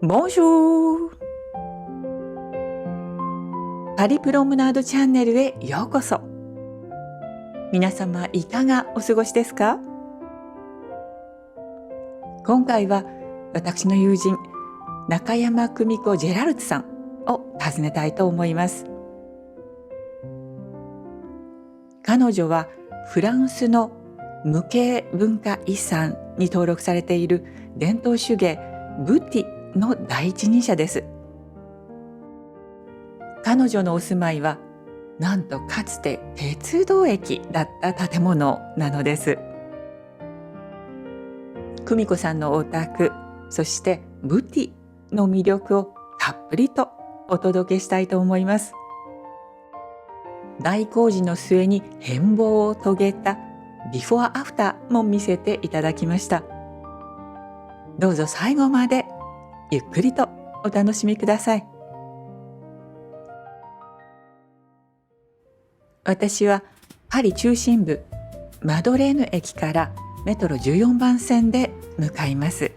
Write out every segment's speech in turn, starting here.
ボンジュール。パリプロムナードチャンネルへようこそ。皆様いかがお過ごしですか？今回は私の友人中山久美子ジェラルツさんを訪ねたいと思います。彼女はフランスの無形文化遺産に登録されている伝統手芸ブティの第一人者です。彼女のお住まいはなんとかつて鉄道駅だった建物なのです。久美子さんのお宅、そしてブティの魅力をたっぷりとお届けしたいと思います。大工事の末に変貌を遂げたビフォーアフターも見せていただきました。どうぞ最後までゆっくりとお楽しみください。私はパリ中心部マドレーヌ駅からメトロ14番線で向かいます。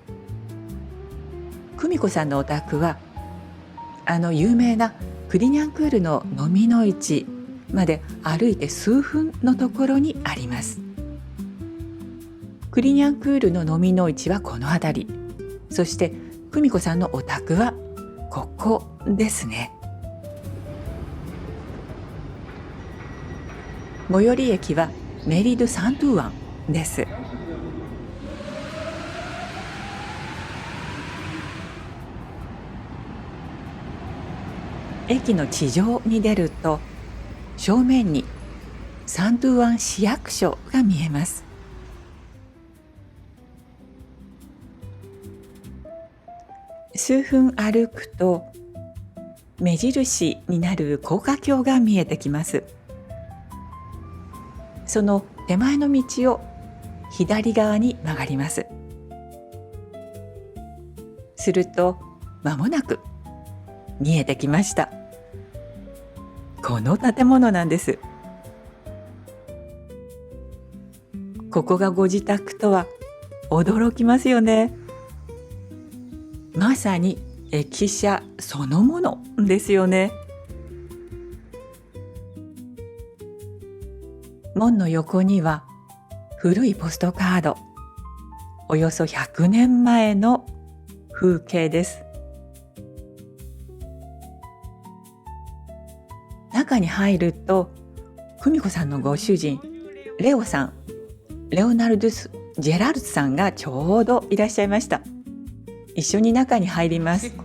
久美子さんのお宅は有名なクリニャンクールの飲みの市まで歩いて数分のところにあります。クリニャンクールの飲みの市はこの辺り、そして久美子さんのお宅はここですね。最寄り駅はメリード・サントゥアンです。駅の地上に出ると正面にサントゥアン市役所が見えます。数分歩くと目印になる高架橋が見えてきます。その手前の道を左側に曲がります。すると間もなく見えてきました。この建物なんです。ここがご自宅とは驚きますよね。まさに駅舎そのものですよね。門の横には古いポストカード、およそ100年前の風景です。中に入ると久美子さんのご主人レオさん、レオナルドス・ジェラルツさんがちょうどいらっしゃいました。一緒に中に入ります。ファ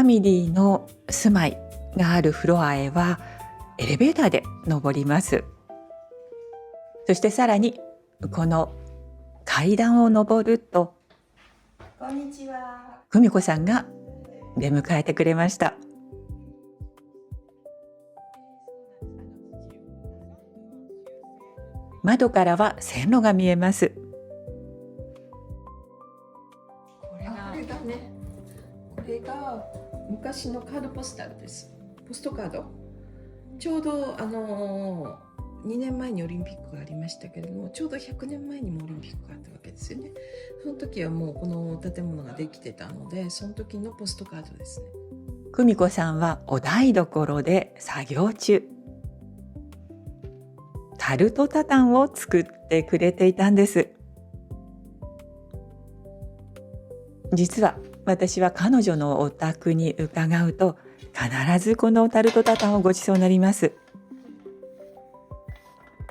ミリーの住まいがあるフロアへはエレベーターで登ります。そしてさらにこの階段を登ると、こんにちは、久美子さんが出迎えてくれました。窓からは線路が見えます。これがね、これが昔のカードポスタルです。ポストカード。ちょうど2年前にオリンピックがありましたけれども、ちょうど100年前にもオリンピックがあったわけですよね。その時はもうこの建物ができてたので、その時のポストカードですね。久美子さんはお台所で作業中、タルトタタンを作ってくれていたんです。実は私は彼女のお宅に伺うと必ずこのタルトタタンをごちそうになります。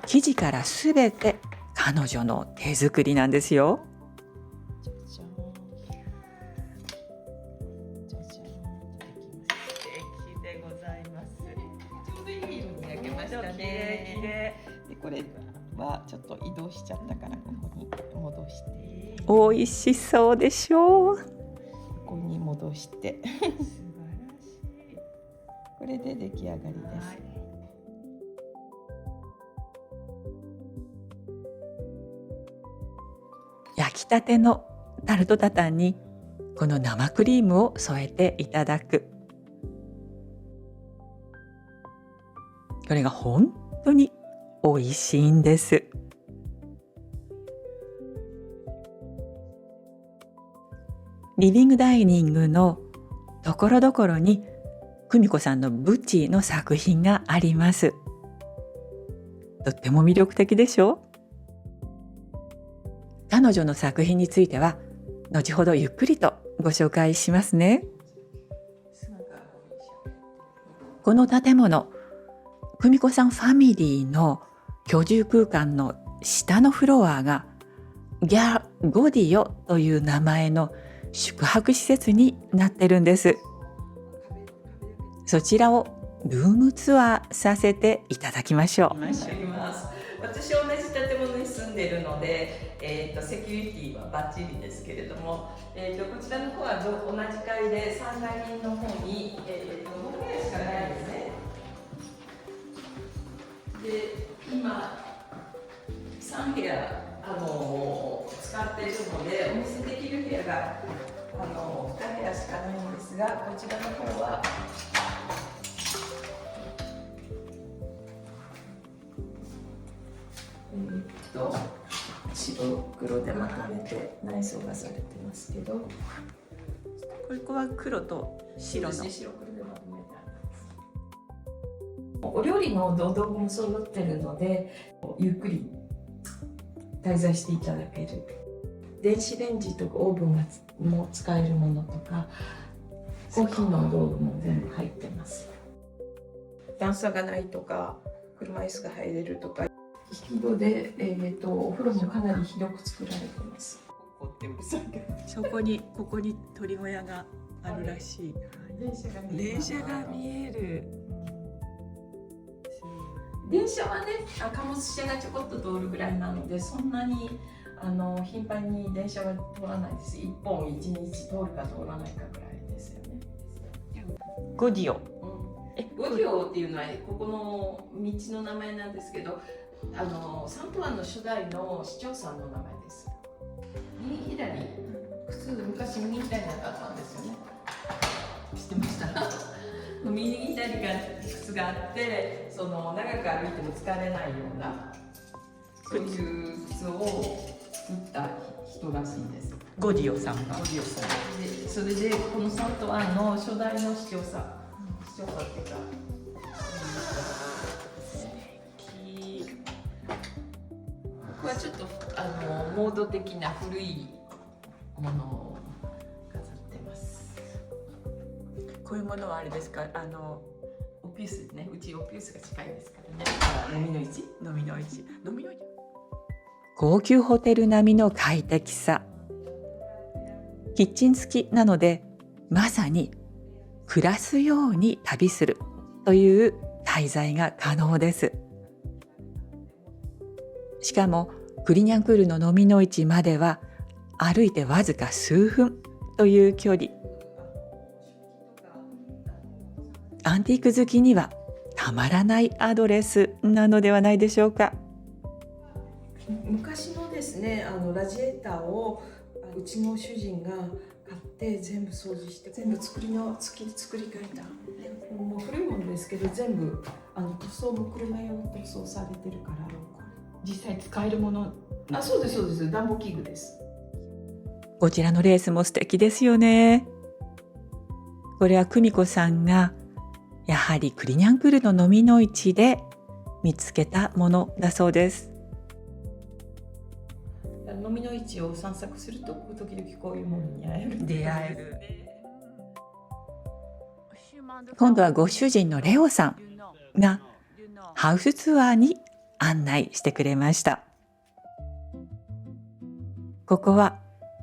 生地からすべて彼女の手作りなんですよ。素敵でございます。ちょうどいい色に焼けましたね。でこれはちょっと移動しちゃったからここに戻して。美味しそうでしょう。ここに戻して。素晴らしい。これで出来上がりです。はい、焼きたてのタルトタタンにこの生クリームを添えていただく。これが本当に美味しいんです。リビングダイニングのところどころに久美子さんのブチの作品があります。とっても魅力的でしょ？彼女の作品については後ほどゆっくりとご紹介しますね。この建物、久美子さんファミリーの居住空間の下のフロアがギャゴディオという名前の宿泊施設になってるんです。そちらをルームツアーさせていただきましょう。私同じ建物に住んでいるので、セキュリティはバッチリですけれども、こちらの方は同じ階で3階の方に、5部屋しかないですね。で、今3部屋使っているので、お見せできる部屋が2部屋しかないんですが、こちらの方は白黒でまとめて内装がされてますけど、ここは黒と白の白黒でまとめてあります。お料理の道具も揃ってるので、ゆっくり滞在していただける。電子レンジとかオーブンも使えるものとか、コーヒーの道具も全部入ってます。段差がないとか、車椅子が入れるとか、引き戸で、お風呂もかなり広く作られてます。ここに鳥小屋があるらしい。電車が見える。電車はね、貨物車がちょこっと通るぐらいなので、そんなに頻繁に電車は通らないです。1本1日通るか通らないかぐらいですよね。ゴディオ。ゴディオっていうのはここの道の名前なんですけど、サントワンの初代の市長さんの名前です。右左、昔右左なかったんですよね。知ってました？右左が靴があって、長く歩いても疲れないようなそういう靴を作った人らしいです。ゴディオさんが。で、それでこのサントワンの初代の市長さんっていうか。これはちょっとモード的な古いものを飾ってます。こういうものはあれですか？オピュースね、うちオピュースが近いですからね。飲みの市。高級ホテル並みの快適さ。キッチン付きなので、まさに暮らすように旅するという滞在が可能です。しかもクリニャンクールの飲みの市までは歩いてわずか数分という距離。アンティーク好きにはたまらないアドレスなのではないでしょうか。昔のですね、ラジエーターをうちの主人が買って全部掃除して全部作り替えた。もう古いものですけど全部塗装も車用に塗装されてるから。実際使えるもの。そうです暖房器具です。こちらのレースも素敵ですよね。これは久美子さんがやはりクリニャンクールの飲みの市で見つけたものだそうです。飲みの市を散策すると時々こういうものに出会える。今度はご主人のレオさんがハウスツアーに案内してくれました。ここは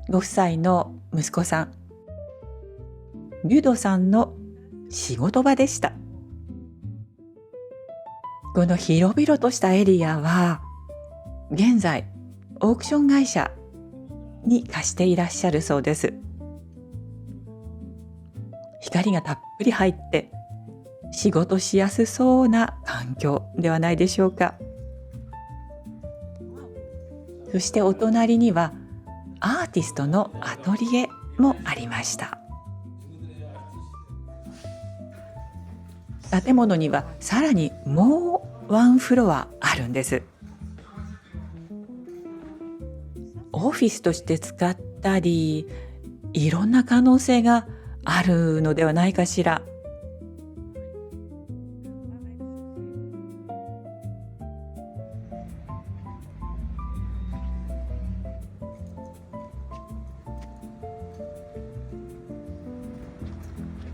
ご夫妻の息子さんリュドさんの仕事場でした。この広々としたエリアは現在オークション会社に貸していらっしゃるそうです。光がたっぷり入って仕事しやすそうな環境ではないでしょうか。そしてお隣にはアーティストのアトリエもありました。建物にはさらにもうワンフロアあるんです。オフィスとして使ったり、いろんな可能性があるのではないかしら。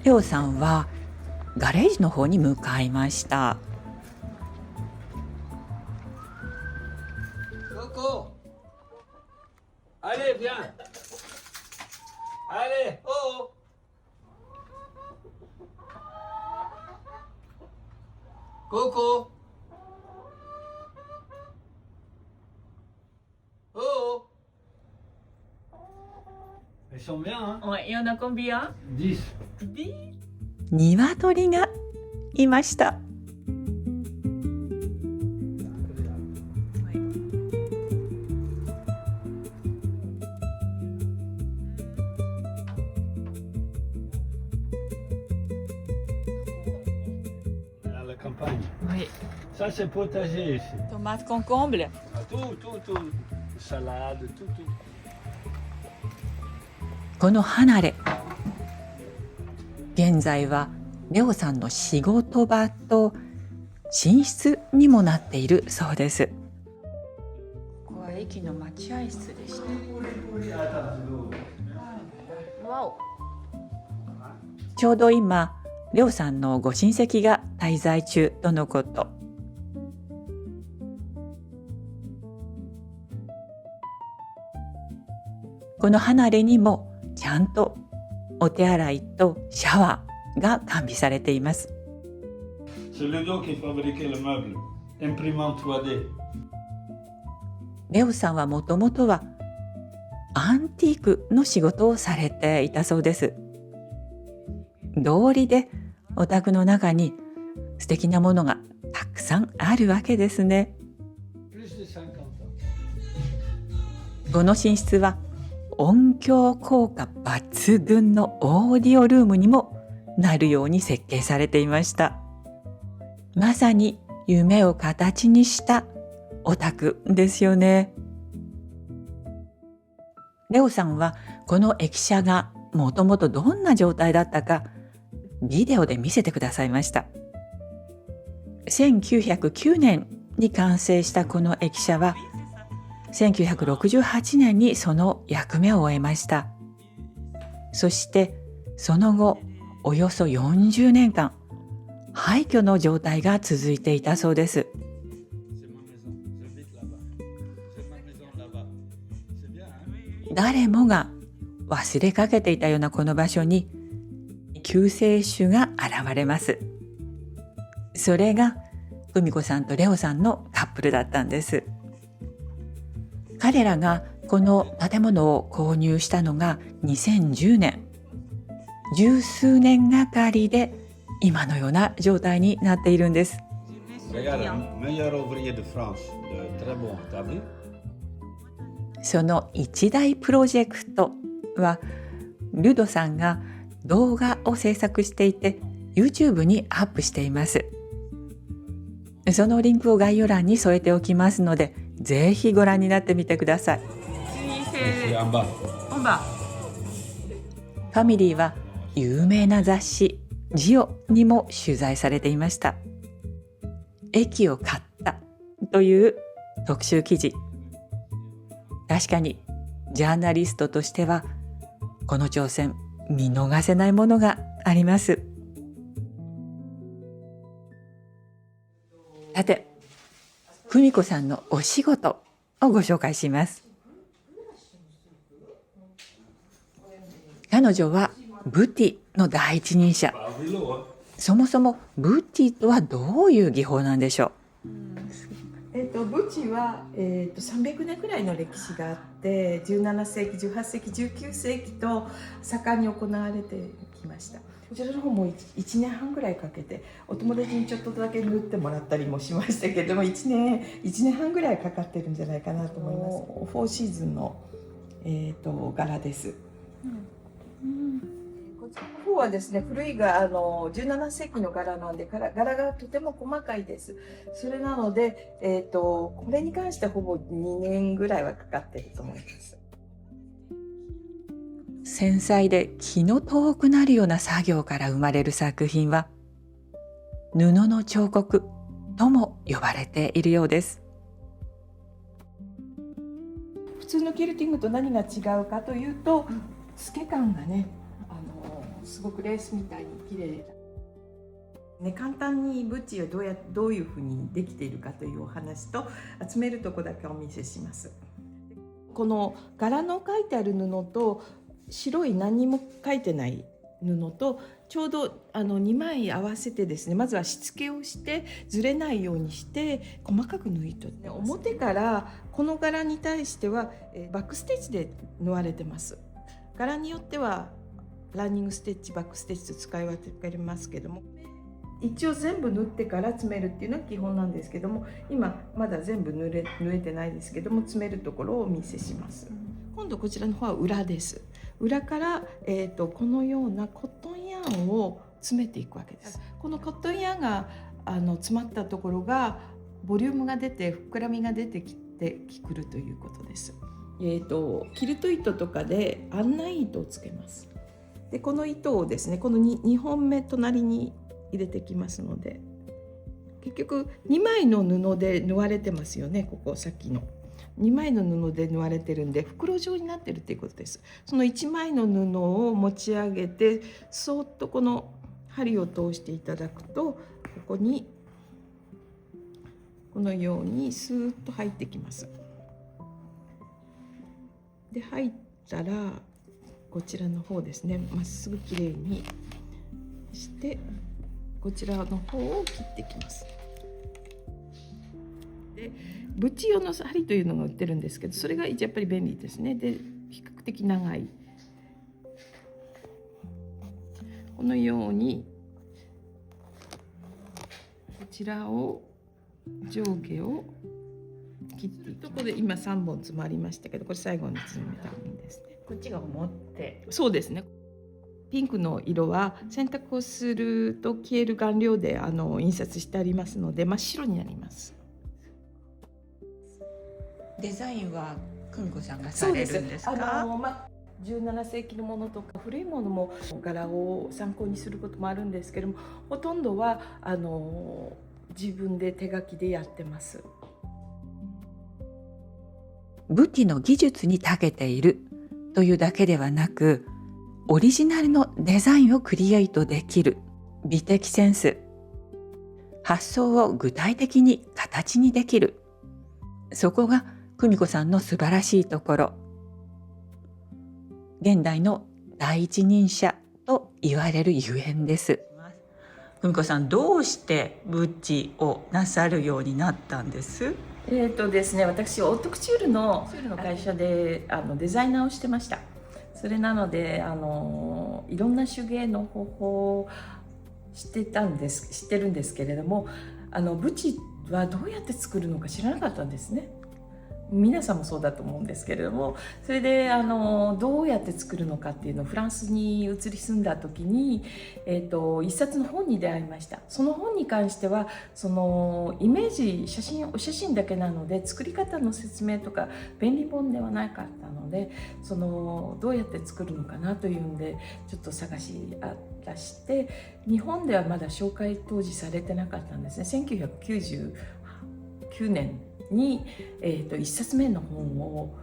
レオさんはガレージの方に向かいました。Coco, allez, viens. Allez, oh, oh. Coco. Oh, oh. Elles sont bien, hein? Ouais, il y en a combien? 10. 鶏がいました。À la campagne. Oui. Ça, c'est potager ici. Tomate concombre. Ah, tout. Salade, tout. この離れ、現在はレオさんの仕事場と寝室にもなっているそうです。ここは駅の待合室でした。わお。ちょうど今、レオさんのご親戚が滞在中とのこと。この離れにもちゃんとお手洗いとシャワーが完備されています。C'est Ludo qui fabriquait le meuble. Imprimante 3D. レオさんはもともとはアンティークの仕事をされていたそうです。道理でお宅の中に素敵なものがたくさんあるわけですね。この寝室は音響効果抜群のオーディオルームにもなるように設計されていました。まさに夢を形にしたお宅ですよね。レオさんはこの駅舎がもともとどんな状態だったかビデオで見せてくださいました。1909年に完成したこの駅舎は1968年にその役目を終えました。そしてその後およそ40年間廃墟の状態が続いていたそうです。誰もが忘れかけていたようなこの場所に救世主が現れます。それが久美子さんとレオさんのカップルだったんです。彼らがこの建物を購入したのが2010年。十数年がかりで今のような状態になっているんです。その一大プロジェクトはルドさんが動画を制作していて YouTube にアップしています。そのリンクを概要欄に添えておきますのでぜひご覧になってみてください。ファミリーは有名な雑誌ジオにも取材されていました。駅を買ったという特集記事。確かにジャーナリストとしてはこの挑戦見逃せないものがあります。さて、久美子さんのお仕事をご紹介します。彼女はブティの第一人者。そもそもブティとはどういう技法なんでしょう。ブチは、300年くらいの歴史があって17世紀18世紀19世紀と盛んに行われてきました。こちらの方も1年半くらいかけてお友達にちょっとだけ縫ってもらったりもしましたけども1年半くらいかかってるんじゃないかなと思います。4シーズンの、柄です。ここちらの方はですね、古いが17世紀の柄なんで、柄がとても細かいです。それなので、これに関してほぼ2年ぐらいはかかってると思います。繊細で気の遠くなるような作業から生まれる作品は、布の彫刻とも呼ばれているようです。普通のキルティングと何が違うかというと、透け感がね、すごくレースみたいに綺麗ね、簡単にブッチがどういうふうにできているかというお話と、集めるとこだけお見せします。この柄の書いてある布と白い何にも書いてない布とちょうど2枚合わせてですね、まずはしつけをしてずれないようにして細かく縫い取って、表からこの柄に対してはバックステッチで縫われてます。柄によってはランニングステッチ、バックステッチと使い分けますけども、一応全部縫ってから詰めるっていうのは基本なんですけども、今まだ全部縫えてないですけども、詰めるところをお見せします。今度こちらの方は裏です。裏から、このようなコットンヤーンを詰めていくわけです。このコットンヤーンが詰まったところがボリュームが出て膨らみが出てきてくるということです。キルト糸とかで案内糸をつけます。でこの糸をですね、この 2本目隣に入れてきますので、結局2枚の布で縫われてますよね。ここさっきの2枚の布で縫われてるんで袋状になってるっていうことです。その1枚の布を持ち上げてそーっとこの針を通していただくと、ここにこのようにスーッと入ってきます。で入ったらこちらの方ですね、まっすぐきれいにしてこちらの方を切ってきます。でブチ用の針というのが売ってるんですけど、それがやっぱり便利ですね。で比較的長い、このようにこちらを上下を切っていくところで、今3本詰まりましたけど、これ最後に詰めたらいいんですね。こっちが表。そうですね。ピンクの色は洗濯をすると消える顔料で印刷してありますので真っ白になります。デザインは久美子さんがされるんですか？17世紀のものとか古いものも柄を参考にすることもあるんですけども、ほとんどは自分で手書きでやってます。武器の技術に長けているというだけではなく、オリジナルのデザインをクリエイトできる美的センス、発想を具体的に形にできる、そこが久美子さんの素晴らしいところ。現代の第一人者と言われるゆえんです。久美子さん、どうしてブッチをなさるようになったんです？ですね、私オートクチュールの会社でデザイナーをしてました。それなのでいろんな手芸の方法を知ってるんですけれども、ブチはどうやって作るのか知らなかったんですね。皆さんもそうだと思うんですけれども、それでどうやって作るのかっていうのをフランスに移り住んだ時に、一冊の本に出会いました。その本に関してはそのイメージお写真だけなので、作り方の説明とか便利本ではなかったので、どうやって作るのかなというんでちょっと探し出して、日本ではまだ紹介当時されてなかったんですね。1999年に、1冊目の本を、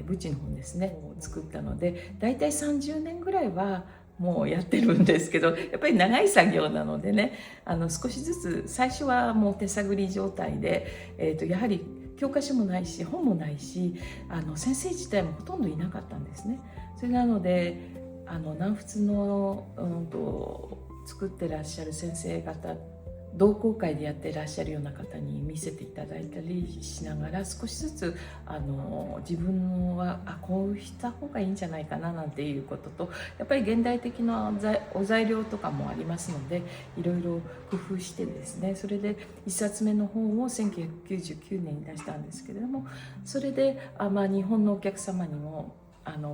ブチの本ですね作ったので、だいたい30年ぐらいはもうやってるんですけど、やっぱり長い作業なのでね、少しずつ最初はもう手探り状態で、やはり教科書もないし本もないし先生自体もほとんどいなかったんですね。それなので南仏の、作ってらっしゃる先生方、同好会でやってらっしゃるような方に見せていただいたりしながら、少しずつ自分はこうした方がいいんじゃないかななんていうことと、やっぱり現代的なお材料とかもありますので、いろいろ工夫してですね、それで1冊目の本を1999年に出したんですけれども、それで日本のお客様にも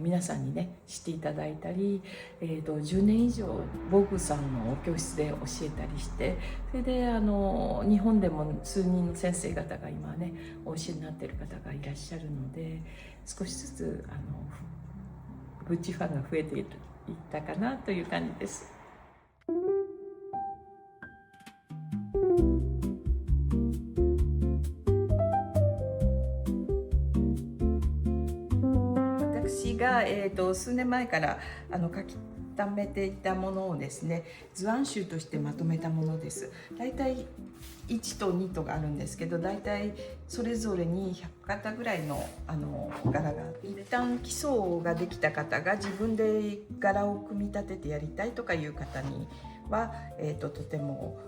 皆さんにね知っていただいたり、10年以上防具さんの教室で教えたりして、それで日本でも数人の先生方が今ねお教えになっている方がいらっしゃるので、少しずつグッチファンが増えていったかなという感じです。私が、数年前から書き溜めていたものをですね、図案集としてまとめたものです。だいたい1と2とがあるんですけど、だいたいそれぞれに100型ぐらいの柄があって、一旦基礎ができた方が自分で柄を組み立ててやりたいとかいう方には、とても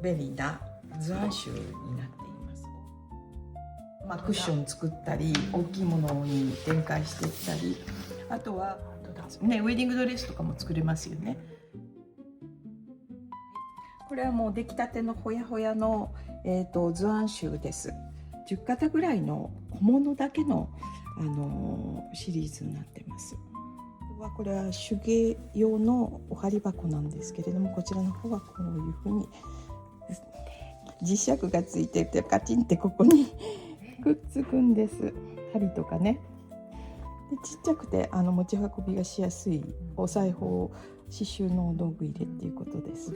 便利な図案集になっています。クッション作ったり、大きいものに展開していったり、あとはね、ウェディングドレスとかも作れますよね。これはもう出来たてのほやほやの、図案集です。10型ぐらいの小物だけの、シリーズになってます。これは手芸用のお針箱なんですけれども、こちらの方はこういうふうに磁石がついてて、カチンってここにくっつくんです。針とかね。でちっちゃくて持ち運びがしやすいお裁縫刺繍の道具入れっていうことです。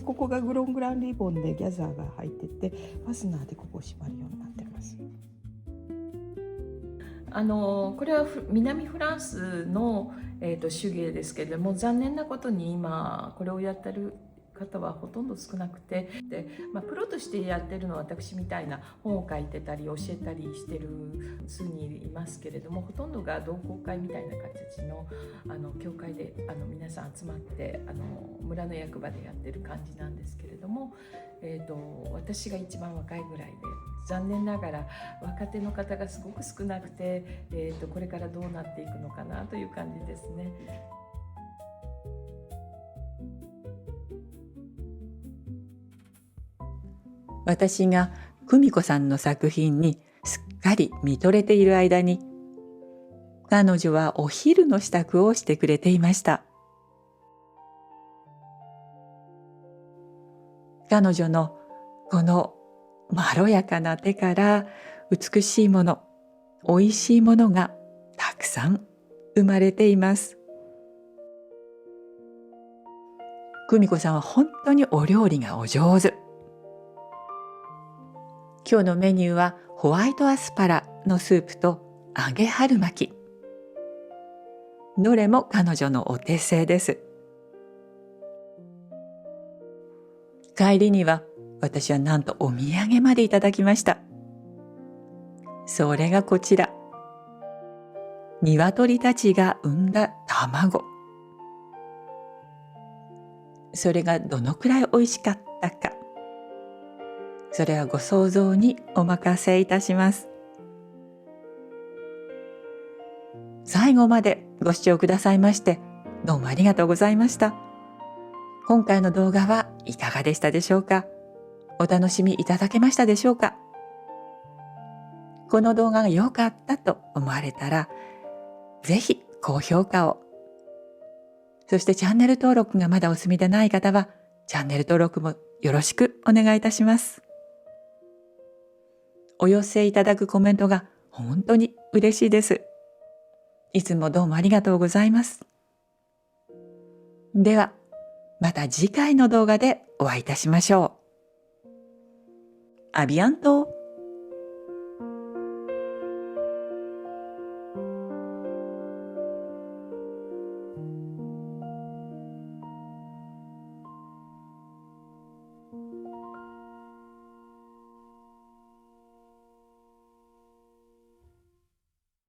ここがグロングランリボンでギャザーが入ってて、ファスナーでここを縛るようになってます。これは南フランスの、手芸ですけれども、残念なことに今これをやってる方はほとんど少なくて、で、プロとしてやってるのは私みたいな本を書いてたり教えたりしてる数人いますけれども、ほとんどが同好会みたいな形の教会で皆さん集まって村の役場でやってる感じなんですけれども、私が一番若いぐらいで、残念ながら若手の方がすごく少なくて、これからどうなっていくのかなという感じですね。私が久美子さんの作品にすっかり見とれている間に、彼女はお昼の支度をしてくれていました。彼女のこのまろやかな手から美しいもの、おいしいものがたくさん生まれています。久美子さんは本当にお料理がお上手。今日のメニューはホワイトアスパラのスープと揚げ春巻き。どれも彼女のお手製です。帰りには私はなんとお土産までいただきました。それがこちら。鶏たちが産んだ卵。それがどのくらい美味しかったか。それはご想像にお任せいたします。最後までご視聴くださいましてどうもありがとうございました。今回の動画はいかがでしたでしょうか。お楽しみいただけましたでしょうか。この動画が良かったと思われたら、ぜひ高評価を。そしてチャンネル登録がまだお済みでない方は、チャンネル登録もよろしくお願いいたします。お寄せいただくコメントが本当に嬉しいです。いつもどうもありがとうございます。では、また次回の動画でお会いいたしましょう。アビアント。